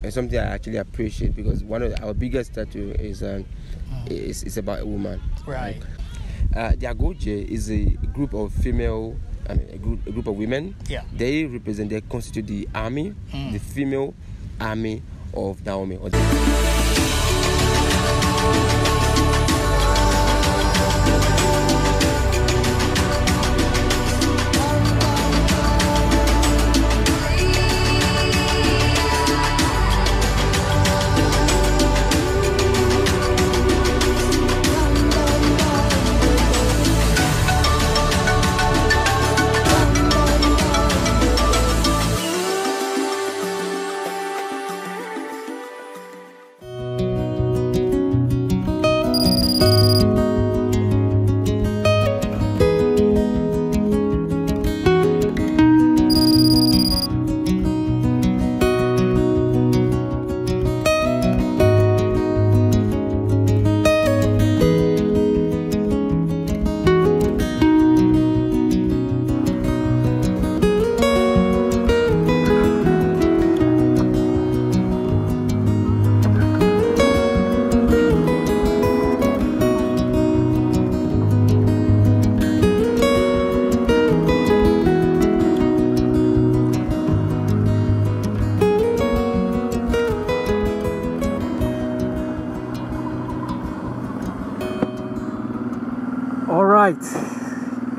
and something I actually appreciate, because one of our biggest tattoo is about a woman. Right. The Agoje is a group of female, a group of women. Yeah. They constitute the army, the female army of Naomi.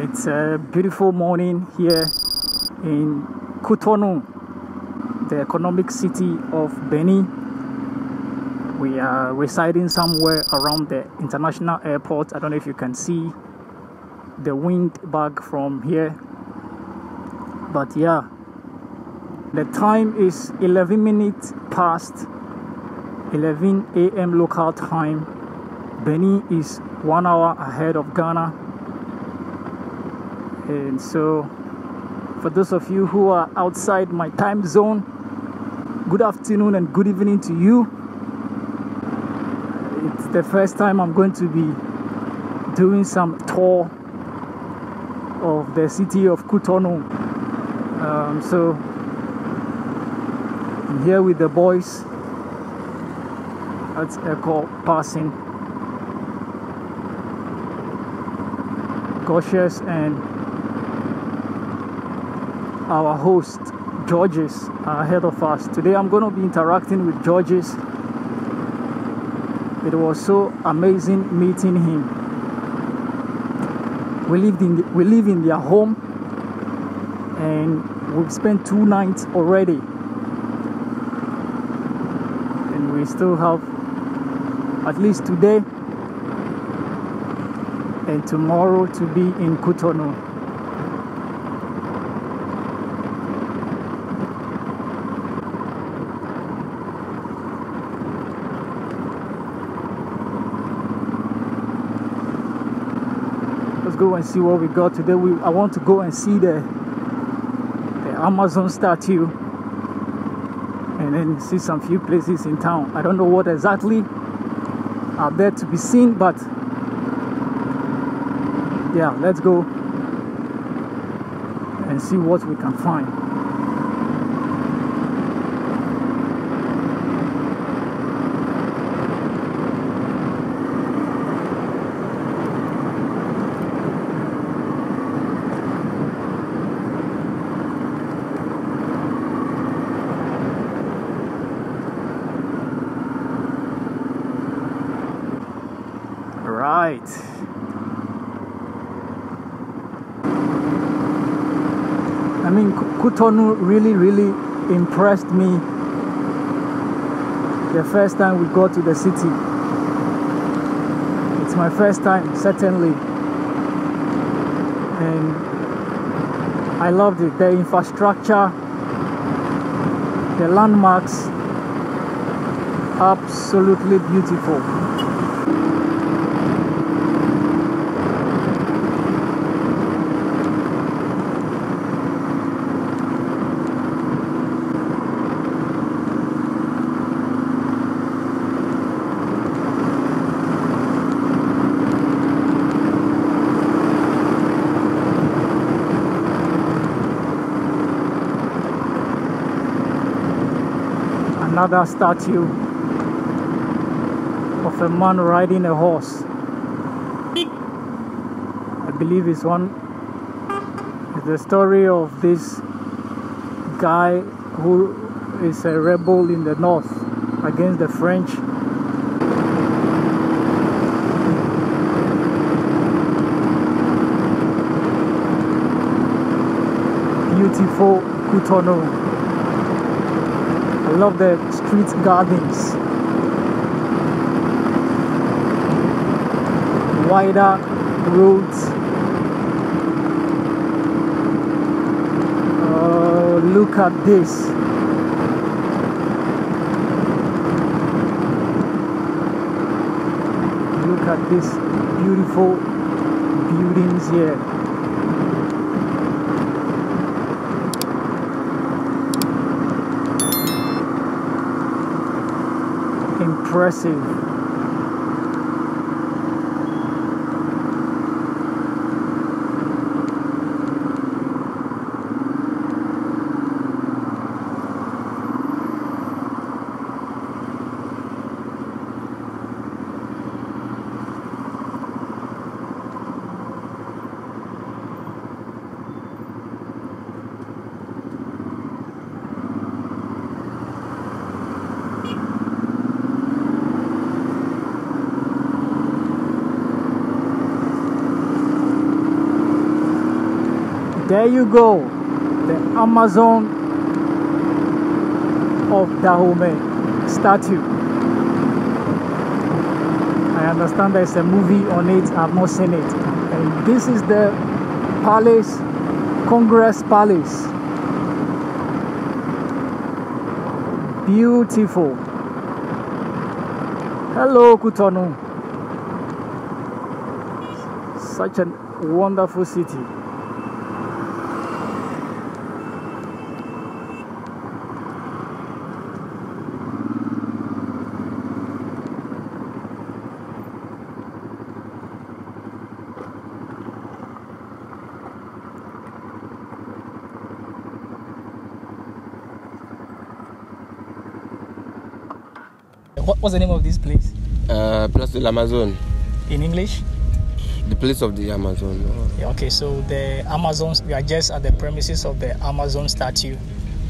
It's a beautiful morning here in Cotonou, the economic city of Benin. We are residing somewhere around the international airport. I don't know if you can see the wind back from here, but yeah, the time is 11 minutes past 11 a.m. local time. Benin is 1 hour ahead of Ghana. And so for those of you who are outside my time zone, good afternoon and good evening to you. It's the first time I'm going to be doing some tour of the city of Cotonou. So I'm here with the boys. That's Echo passing. Cautious and our host Georges are ahead of us. Today I'm going to be interacting with Georges. It was so amazing meeting him. We live in their home, and we've spent 2 nights already, and we still have at least today and tomorrow to be in Cotonou. Go and see what we got today. I want to go and see the Amazon statue, and then see some few places in town. I don't know what exactly are there to be seen, but yeah, let's go and see what we can find. Right. I mean, Cotonou really impressed me the first time we got to the city. It's my first time, certainly, and I loved it. The infrastructure, the landmarks, absolutely beautiful. another statue of a man riding a horse. I believe it's the story of this guy who is a rebel in the north against the French. Beautiful Cotonou. I love the street gardens. Wider roads. Look at this. Look at these beautiful buildings here. Impressive. There you go, the Amazon of Dahomey statue. I understand there's a movie on it, I've not seen it. And this is the palace, Congress Palace. Beautiful. Hello, Cotonou. Such a wonderful city. What's the name of this place? Place de l'Amazon. In English? The place of the Amazon. Yeah, okay, so the Amazons, we are just at the premises of the Amazon statue,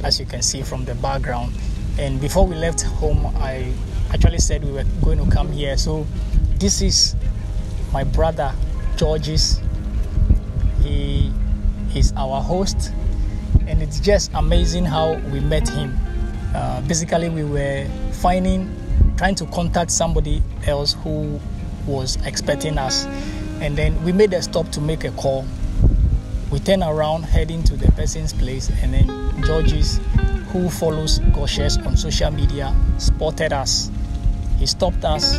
as you can see from the background. And before we left home, I actually said we were going to come here. So this is my brother, Georges. He is our host. And it's just amazing how we met him. Basically, we were trying to contact somebody else who was expecting us, and then we made a stop to make a call. We turned around heading to the person's place, and then Georges, who follows Goshes on social media, spotted us. He stopped us.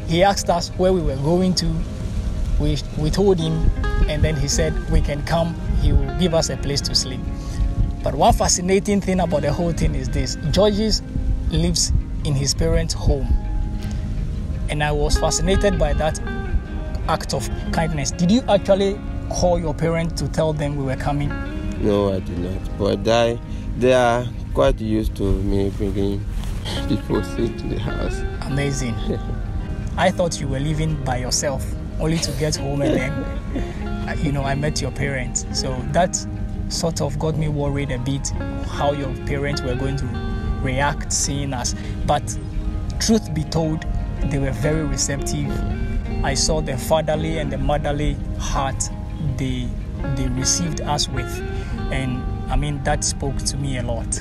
He asked us where we were going to. We told him, and then he said we can come. He will give us a place to sleep. But one fascinating thing about the whole thing is this: Georges lives in his parents' home, and I was fascinated by that act of kindness. Did you actually call your parents to tell them we were coming? No, I did not. But they are quite used to me bringing people to the house. Amazing. I thought you were living by yourself, only to get home and then, I met your parents. So that sort of got me worried a bit how your parents were going to react seeing us. But truth be told, they were very receptive. I saw the fatherly and the motherly heart they received us with, and I mean that spoke to me a lot.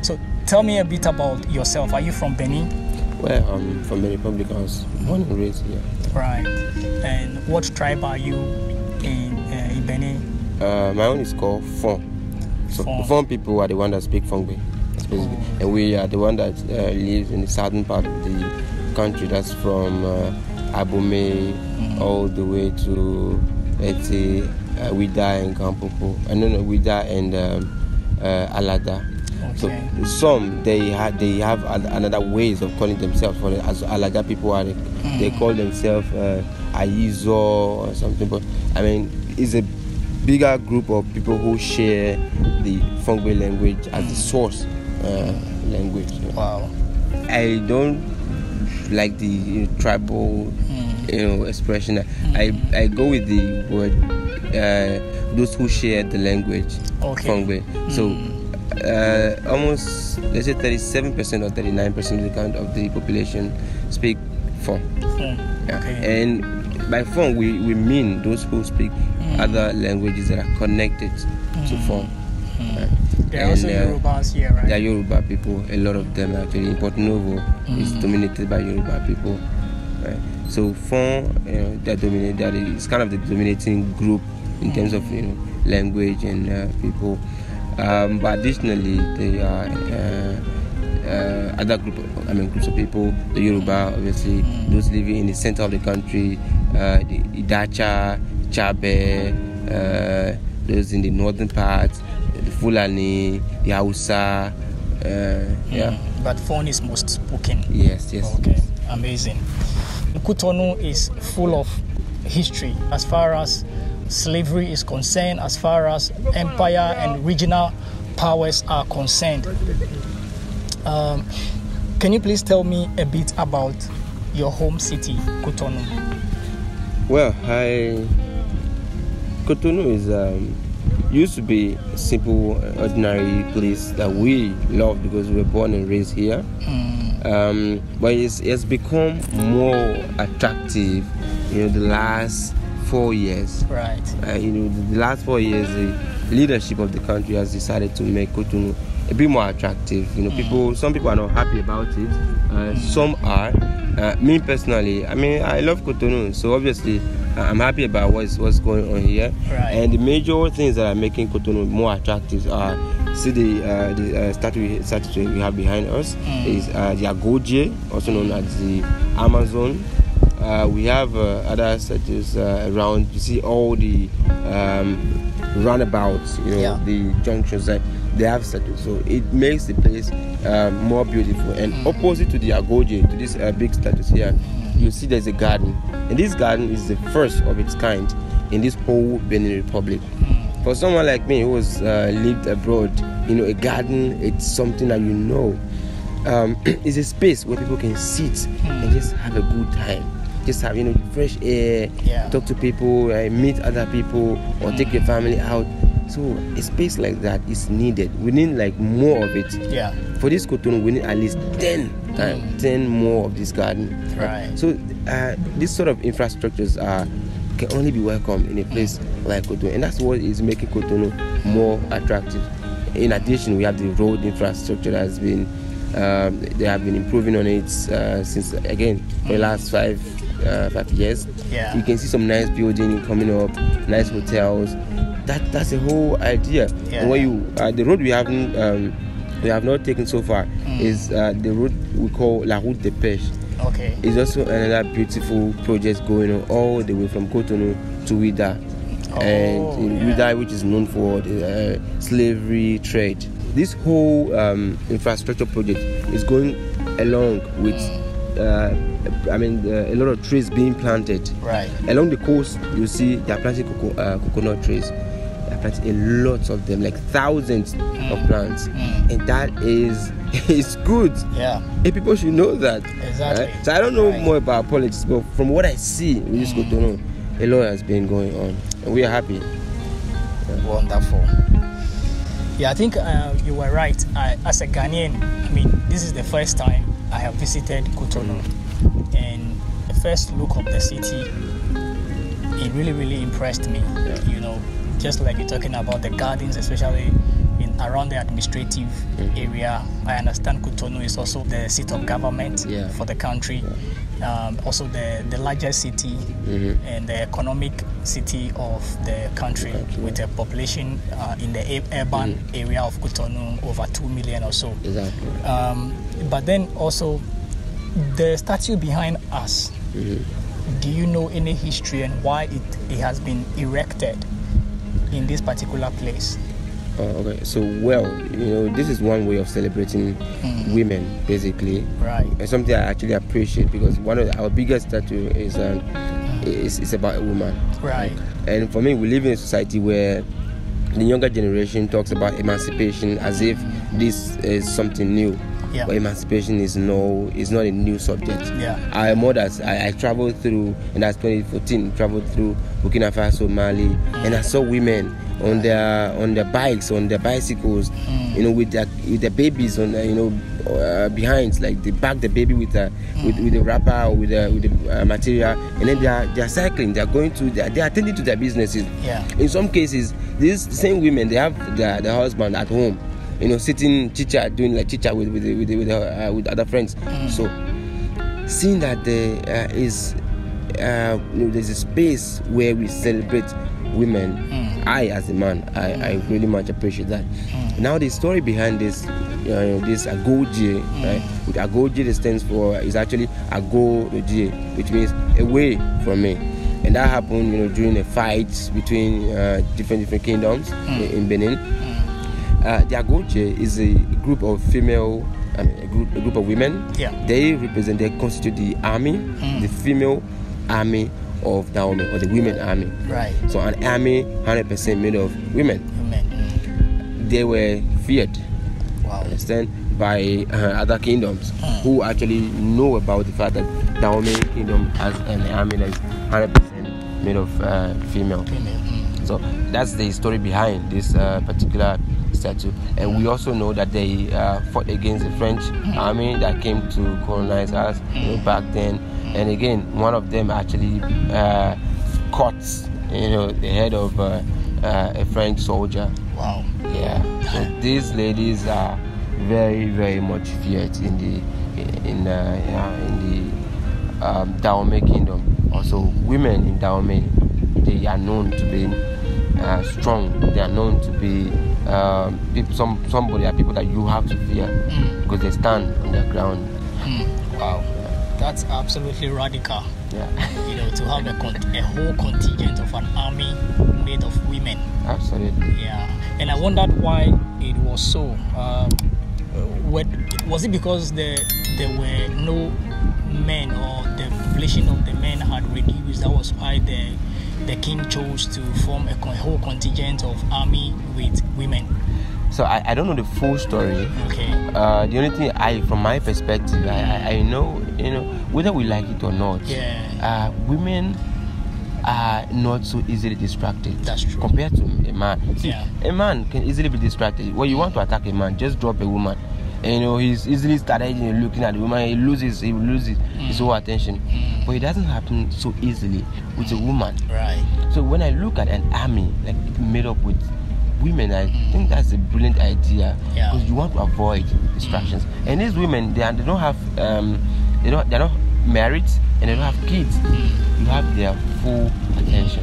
So tell me a bit about yourself. Are you from Benin? Well, I'm from the Republic. I was born and raised here. Right. And what tribe are you in Benin? My own is called Fon. So the Fon people are the one that speak Fongbe. And we are the one that lives in the southern part of the country. That's from Abomey all the way to, let's say, Wida and Kampopo. Wida and Alada. Okay. So some they have another ways of calling themselves. For as Alada people are, they call themselves Aizo or something. But I mean, it's a bigger group of people who share the Fongbe language as the source language. Wow. I don't like the tribal expression. I go with the word those who share the language. Okay. So almost, let's say 37% or 39% of the population speak Fon. Okay. And by Fon we mean those who speak other languages that are connected to Fon. There are also Yorubas here, right? There are Yoruba people, a lot of them actually. In Cotonou is dominated by Yoruba people. Right? So Fon, they're dominated. It's kind of the dominating group in terms of language and people. But additionally, there are other groups of people. The Yoruba, obviously, those living in the center of the country, the Idacha, Chabe, those in the northern part, the Fulani, the Hausa. But Fon is most spoken. Yes. Okay, amazing. Cotonou is full of history as far as slavery is concerned, as far as empire and regional powers are concerned. Can you please tell me a bit about your home city, Cotonou? Well, Cotonou is used to be a simple, ordinary place that we love because we were born and raised here. But it's become more attractive, the last 4 years. Right. The last 4 years, the leadership of the country has decided to make Cotonou a bit more attractive. Some people are not happy about it. Some are. Me personally, I love Cotonou, so obviously I'm happy about what's going on here. Right. And the major things that are making Cotonou more attractive are, see the statue we have behind us is the Agoje, also known as the Amazon. We have other statues around. You see all the roundabouts, the junctions that they have statues. So it makes the place more beautiful. And opposite to the Agoje, to these big statues here, you see there's a garden. And this garden is the first of its kind in this whole Benin Republic. For someone like me who has lived abroad, a garden, it's something that it's a space where people can sit and just have a good time. Just have fresh air, talk to people, meet other people, or take your family out. So a space like that is needed. We need like more of it. Yeah. For this Cotonou, we need at least 10 more of this garden. Right. So this sort of infrastructures can only be welcome in a place like Cotonou, and that's what is making Cotonou more attractive. In addition, we have the road infrastructure that has been they have been improving on it since again for the last 5 years. Yeah. You can see some nice building coming up, nice hotels. That's the whole idea. Yeah. And when the road we have not taken so far is the road we call La Route de Pêche. Okay. It's also another beautiful project going on all the way from Cotonou to Ouida. Ouida, which is known for the slavery trade. This whole infrastructure project is going along with a lot of trees being planted. Right. Along the coast, you see they are planting coconut trees. They are planting a lot of them, like thousands of plants, and that is good. Yeah. And people should know that. Exactly. Right? So I don't know more about politics, but from what I see with this Cotonou, a lot has been going on, and we are happy. Yeah. Wonderful. Yeah, I think you were right. As a Ghanaian, this is the first time I have visited Cotonou, and the first look of the city, it really, really impressed me. Yeah. Just like you're talking about the gardens, especially around the administrative area. I understand Cotonou is also the seat of government for the country. Also the largest city and the economic city of the country, with a population in the urban area of Cotonou over 2 million or so. Exactly. But then also the statue behind us, do you know any history and why it has been erected in this particular place? Okay, so this is one way of celebrating women, basically. Right. And something I actually appreciate, because one of our biggest statue is about a woman. Right. And for me, we live in a society where the younger generation talks about emancipation as if this is something new. Yeah. But emancipation is not a new subject. Yeah. I traveled through, and that's 2014. Traveled through Burkina Faso, Mali, and I saw women on their bikes, on their bicycles, with their babies on, behind, like they back the baby with the wrapper or with the material, and then they are cycling. They are going to they are attending to their businesses. Yeah. In some cases, these same women, they have their husband at home, sitting chit-chat, doing like chit-chat with other friends. So seeing that there is there's a space where we celebrate women, I as a man, I really much appreciate that. Now the story behind this this Agoje, right? Which Agoje stands for is actually Agoje, which means away from me. And that happened during a fight between different kingdoms in Benin. The Agoje is a group of female, a group of women. Yeah. They constitute the army, the female army of Dahomey, or the women army. Right. So an army 100% made of women. They were feared, understand, by other kingdoms who actually know about the fact that Dahomey kingdom has an army that is 100% made of female. So that's the story behind this particular statue. And we also know that they fought against the French army that came to colonize us back then. And again, one of them actually caught the head of a French soldier. Wow. Yeah. So these ladies are very, very much feared in the Dahomey kingdom. Also, women in Dahomey, they are known to be strong. They are known to be people that you have to fear because they stand on their ground. Wow. That's absolutely radical. Yeah. To have a whole contingent of an army made of women. Absolutely. Yeah. And I wondered why it was so. Was it because there were no men, or the population of the men had reduced? That was why the king chose to form a whole contingent of army with women. So I don't know the full story. Okay. The only thing from my perspective, I know, whether we like it or not, women are not so easily distracted. That's true. Compared to a man. See, a man can easily be distracted. When you want to attack a man, just drop a woman. And he's easily started looking at the woman. He loses his whole attention. But it doesn't happen so easily with a woman. Right. So when I look at an army like made up with women, I think that's a brilliant idea, because you want to avoid distractions. And these women, they're not married and they don't have kids. You have their full attention.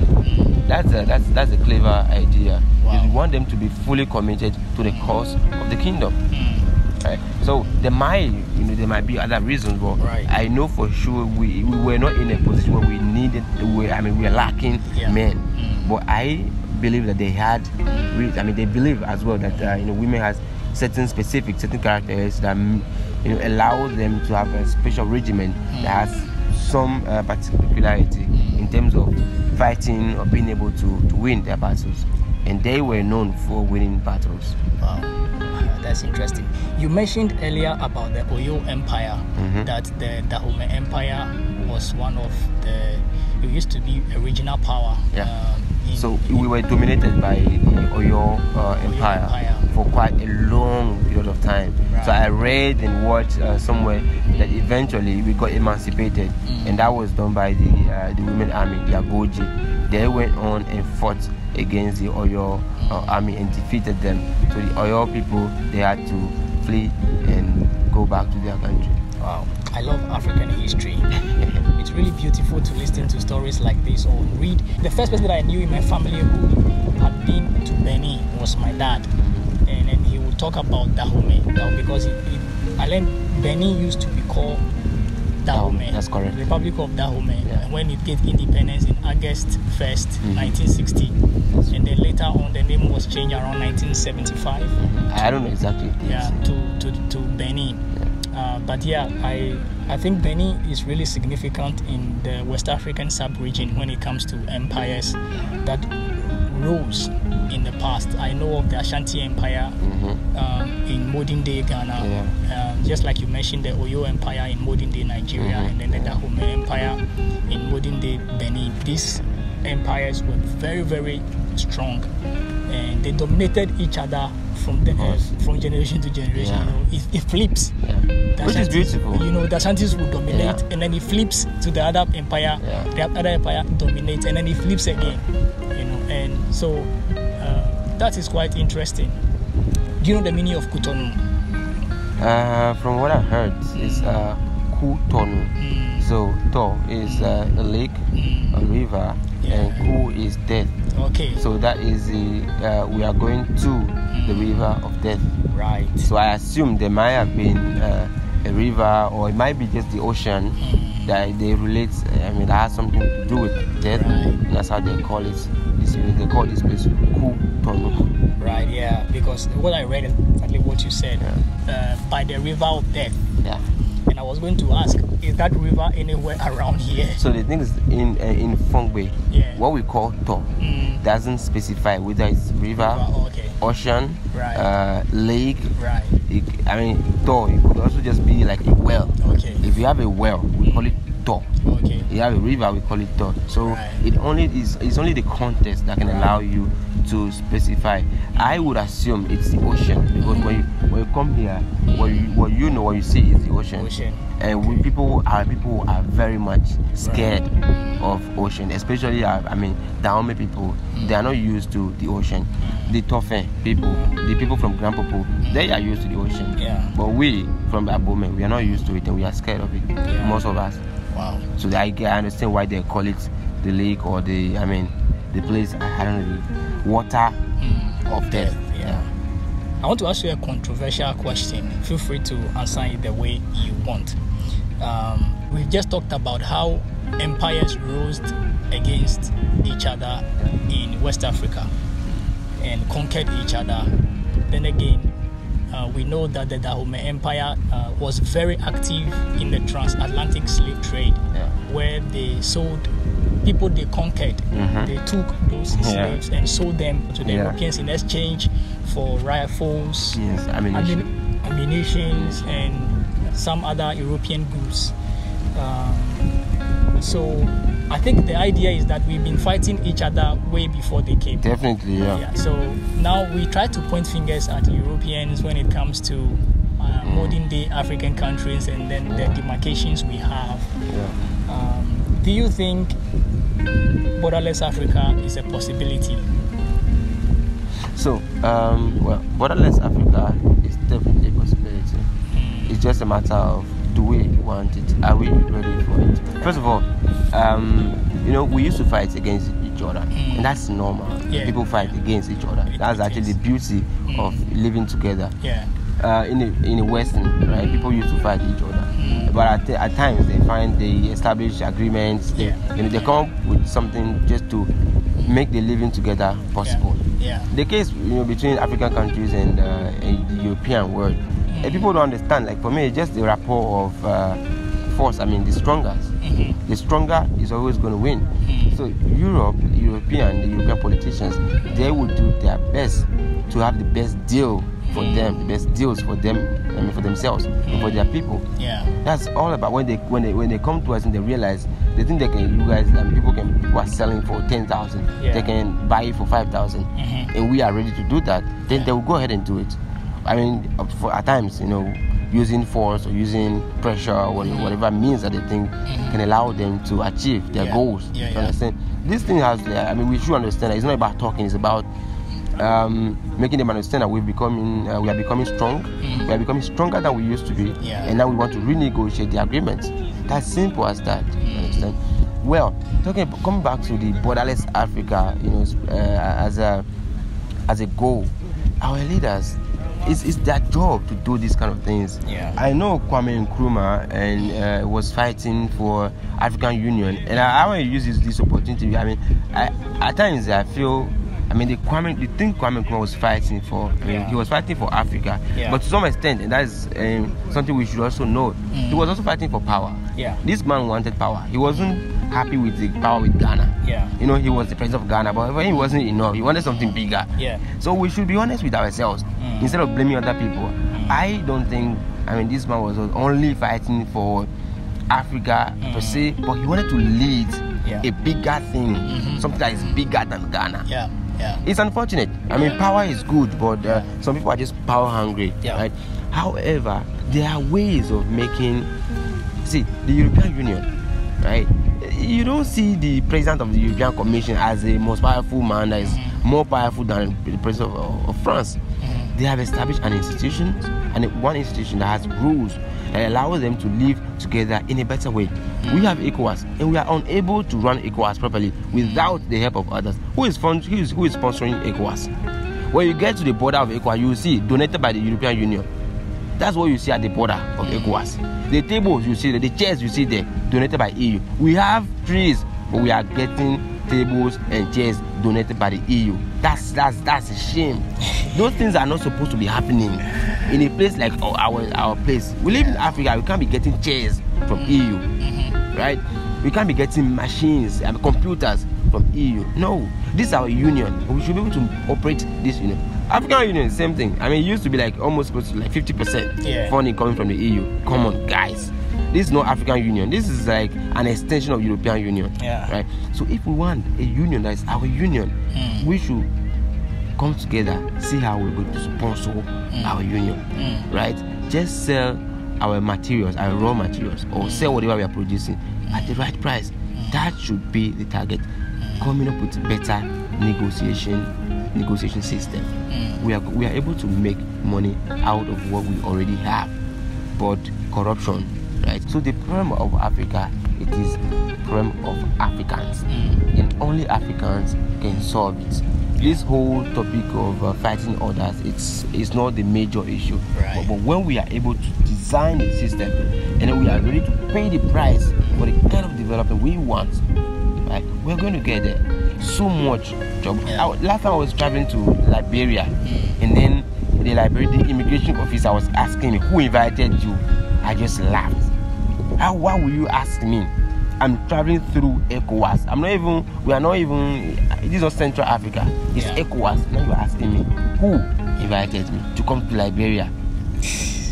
That's a clever idea. Because you want them to be fully committed to the cause of the kingdom. Right? So there might be other reasons, but I know for sure we were not in a position where we are lacking men. But I believe that they had, they believe as well that women has certain characteristics that allows them to have a special regimen that has some particularity in terms of fighting or being able to win their battles, and they were known for winning battles. Wow, that's interesting. You mentioned earlier about the Oyo Empire, that the Dahomey Empire was one of it used to be a regional power. So we were dominated by the Oyo Empire for quite a long period of time. Right. So I read and watched somewhere that eventually we got emancipated, and that was done by the women army, the Agoje. They went on and fought against the Oyo army and defeated them. So the Oyo people, they had to flee and go back to their country. Wow, I love African history. It's really beautiful to listen to stories like this or read. The first person that I knew in my family who had been to Benin was my dad, and then he would talk about Dahomey because I learned Benin used to be called Dahomey. That's correct. The Republic of Dahomey. Yeah. When it gave independence in August 1st, 1960, and then later on the name was changed around 1975. I don't know exactly. Yeah, to Benin. But I think Benin is really significant in the West African sub-region when it comes to empires that rose in the past. I know of the Ashanti Empire in modern day Ghana, just like you mentioned the Oyo Empire in modern day Nigeria, and then the Dahomey Empire in modern day Benin. These empires were very, very strong, and they dominated each other from generation to generation. You know, it flips. Which is beautiful. You know, the Ashantis will dominate, and then it flips to the other empire. The other empire dominates, and then it flips again. You know, and so that is quite interesting. Do you know the meaning of Cotonou? From what I heard, it's Cotonou. So To is a lake, a river, and Ku is death. Okay. So that is the we are going to the river of death. Right. So I assume there might have been a river, or it might be just the ocean that they relate. I mean, that has something to do with death. Right. That's how they call it. They call this place Cotonou. Right. Yeah. Because what I read is exactly what you said. By the river of death. Yeah. And I was going to ask, is that river anywhere around here? So the thing is, in Fongbe, what we call To doesn't specify whether it's river, ocean, lake. Right. I mean, To, it could also just be like a well. Okay. If you have a well, we call it To. Okay. You have a river, we call it To. So it's only the context that can allow you to specify. I would assume it's the ocean, because when you come here, what you see is the ocean. And people are very much scared of ocean, especially the Dahomey people. They are not used to the ocean. The Tofe people, the people from Grand Popo, they are used to the ocean. Yeah. But we from Abome, we are not used to it, and we are scared of it. Most of us. Wow. So I understand why they call it the lake, or the place, I don't know, the water of death. Yeah. I want to ask you a controversial question. Feel free to answer it the way you want. We've just talked about how empires rose against each other in West Africa and conquered each other. Then again, we know that the Dahomey Empire was very active in the transatlantic slave trade, where they sold people they conquered. They took those slaves and sold them to the Europeans in exchange for rifles, ammunitions, and some other European goods. So I think the idea is that we've been fighting each other way before they came. Definitely, yeah. So now we try to point fingers at Europeans when it comes to modern day African countries, and then the demarcations we have. Do you think borderless Africa is a possibility? So, borderless Africa is definitely a possibility. It's just a matter of, do we want it? Are we ready for it? First of all, we used to fight against each other, and that's normal. People fight against each other. That's actually the beauty of living together. In the Western, right? People used to fight each other, but at times they establish agreements. They come up with something just to make the living together possible. The case between African countries and the European world, and people don't understand. Like for me, it's just the rapport of force. The strongest. The stronger is always going to win. So the European politicians, they will do their best to have the best deal for them, the best deals for them, for themselves and for their people. That's all about when they come to us and they realize they think they can. People are selling for 10,000. They can buy it for 5,000, and we are ready to do that. Then they will go ahead and do it. At times, using force or using pressure or whatever means that they think can allow them to achieve their goals. Understand? This thing has, we should understand that it's not about talking, it's about making them understand that we are becoming strong. We are becoming stronger than we used to be, and now we want to renegotiate the agreements. That's simple as that. Understand? Well, coming back to the borderless Africa, as a goal, our leaders, it's their job to do these kind of things. I know Kwame Nkrumah and was fighting for African Union, and I want to use this opportunity. At times I feel, the thing Kwame Nkrumah was fighting for, he was fighting for Africa, but to some extent, and that is something we should also know, he was also fighting for power. This man wanted power. He wasn't happy with the power with Ghana. Yeah. You know, he was the president of Ghana, but it wasn't enough. He wanted something bigger. Yeah. So we should be honest with ourselves instead of blaming other people. I don't think, I mean, this man was only fighting for Africa per se, but he wanted to lead a bigger thing, something that is bigger than Ghana. Yeah. Yeah. It's unfortunate. I mean, power is good, but some people are just power hungry, right? However, there are ways of making. See, the European Union, right? You don't see the president of the European Commission as the most powerful man that is more powerful than the president of France. They have established an institution, and one institution that has rules that allows them to live together in a better way. We have ECOWAS, and we are unable to run ECOWAS properly without the help of others. Who is sponsoring ECOWAS? When you get to the border of ECOWAS, you will see donated by the European Union. That's what you see at the border of ECOWAS. The tables you see there, the chairs you see there, donated by EU. We have trees, but we are getting tables and chairs donated by the EU. That's a shame. Those things are not supposed to be happening in a place like our place. We live in Africa. We can't be getting chairs from EU, right? We can't be getting machines and computers from EU. No, this is our union. We should be able to operate this union. African Union, same thing. I mean, it used to be like almost close to like 50% funding coming from the EU. Come on, guys. This is not African Union. This is like an extension of European Union, right? So if we want a union that is our union, we should come together, see how we're going to sponsor our union, right? Just sell our materials, our raw materials, or sell whatever we are producing at the right price. That should be the target. Coming up with better negotiation system. We are able to make money out of what we already have, but corruption, right? So the problem of Africa, it is the problem of Africans, and only Africans can solve it. This whole topic of fighting others, it's not the major issue. Right. But when we are able to design the system, and then we are ready to pay the price for the kind of development we want, right, we're going to get there. So much job. Last time I was traveling to Liberia, and then the immigration officer was asking me, who invited you? I just laughed. Why will you ask me? I'm traveling through ECOWAS. We are not even, this is not Central Africa. It's ECOWAS. Now you're asking me, who invited me to come to Liberia?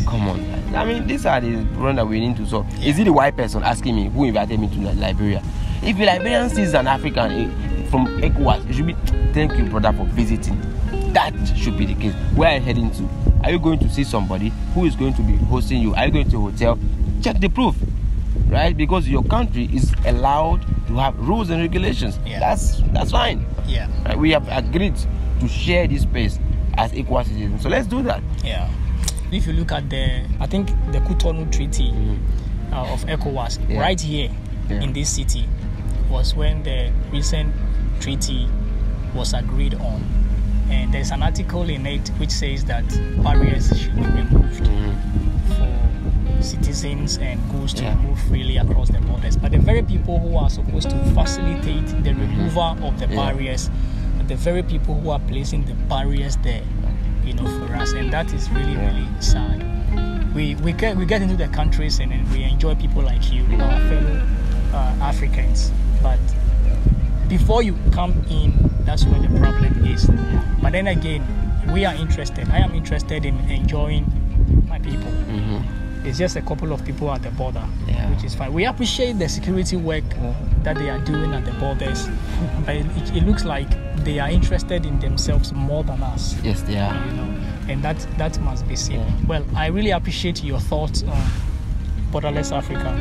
Come on, guys. I mean, these are the problems that we need to solve. Is it the white person asking me who invited me to Liberia? If a Liberian sees an African from ECOWAS, it should be, thank you, brother, for visiting. That should be the case. Where are you heading to? Are you going to see somebody who is going to be hosting you? Are you going to a hotel? Check the proof, right? Because your country is allowed to have rules and regulations. That's fine. Right? We have agreed to share this space as equal citizens. So let's do that. If you look at the Cotonou Treaty of ECOWAS, right here in this city was when the recent treaty was agreed on. And there's an article in it which says that barriers should be removed for citizens and goods to move freely across the borders. But the very people who are supposed to facilitate the removal of the barriers are the very people who are placing the barriers there, for us. And that is really, really sad. We get into the countries and we enjoy people like you, our fellow Africans. But before you come in, that's where the problem is. But then again, I am interested in enjoying my people. It's just a couple of people at the border, which is fine. We appreciate the security work that they are doing at the borders, but it looks like they are interested in themselves more than us. Yes, they are. And that must be seen. Well, I really appreciate your thoughts on Borderless Africa.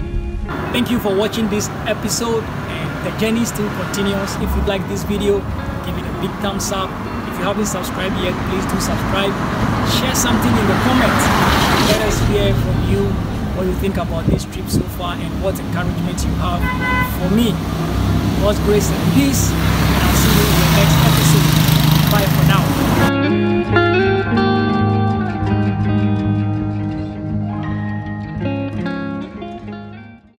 Thank you for watching this episode, and the journey still continues. If you like this video, give it a big thumbs up. If you haven't subscribed yet, please do subscribe. Share something in the comments. Let us hear from you what you think about this trip so far and what encouragement you have for me. God's grace and peace, and I'll see you in the next episode.